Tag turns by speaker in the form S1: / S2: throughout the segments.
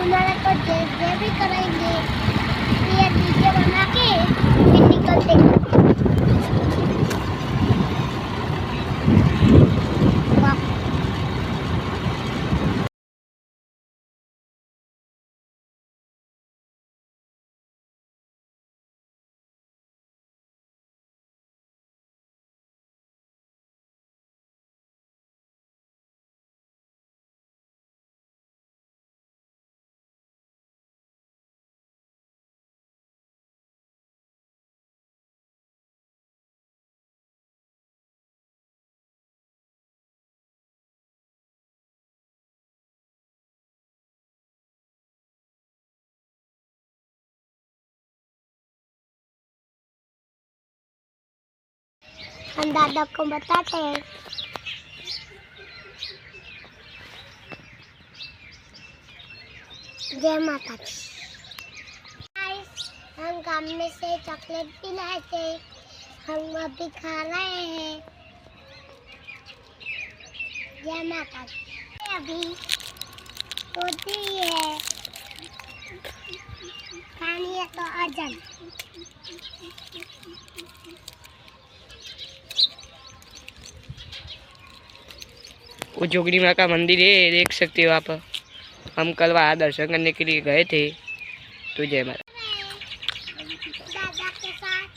S1: उन्होंने को जे भी करेंगे ये डीजे बना के फिर निकलते हम दादा को बताते हैं। जय माता दी। हम काम में से चॉकलेट भी लाए थे, हम अभी खा रहे हैं। जय माता दी। अभी होती है खानी है तो अजन।
S2: वो जोगनी माँ का मंदिर है, देख सकते हो आप। हम कल वहाँ दर्शन करने के लिए गए थे। तो जय माता।
S1: दादा के साथ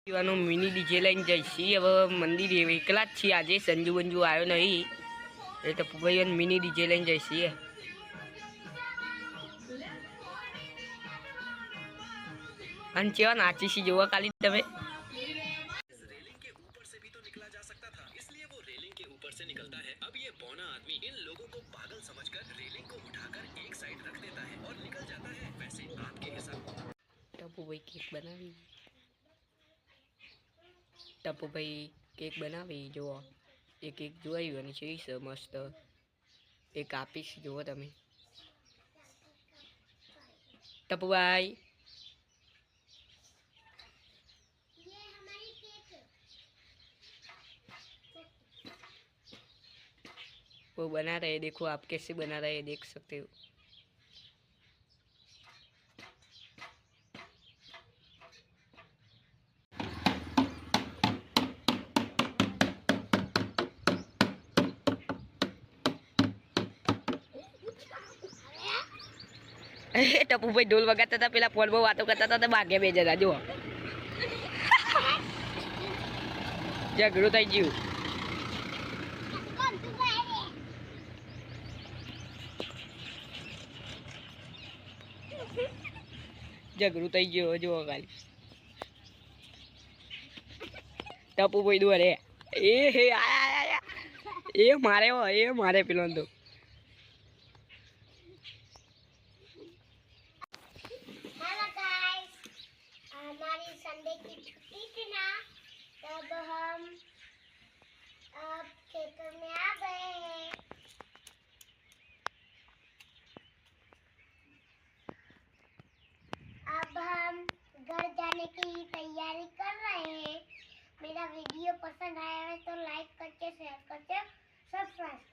S2: मिनी डीजे लाइन जैसी अब मंदिर एकला आज संजू बंजू आयो नहीं तो भाई मिनी डीजे लाइन जैसी है। अंचेवा नाची सी जोवा खाली तमे
S3: रेलिंग के ऊपर से भी तो निकला जा सकता था, इसलिए वो रेलिंग के ऊपर से निकलता है। अब ये बौना आदमी इन लोगों को पागल समझकर रेलिंग को उठाकर एक साइड रख देता है और निकल जाता है। वैसे आपके हिसाब
S2: टप्पू भाई केक बनावी टप्पू भाई केक बनावी जो एक केक જોઈ અને છે મસ્ત એક આપીશ જુઓ તમે ટપ્પુ ભાઈ वो बना रहे, देखो आप कैसे बना रहे हैं, देख सकते हो। टप्पू भाई ढोल वगाता था, पेला फोन में बातों करता था, भागे बेच था जो ઝઘડો થઈ ગયું.
S1: કોણ તું ગાય રે
S2: ઝઘડો થઈ ગયો જો ખાલી. ટપુ ભાઈ દોરે એ હે આયા એ મારે હો એ મારે પેલો તો
S1: हेलो गाइस हमारी संडे की छुट्टी थी ना तब हम अब खेतों में आ गए हैं अब हम घर जाने की तैयारी कर रहे हैं मेरा वीडियो पसंद आया है तो लाइक करके शेयर करके सब्सक्राइब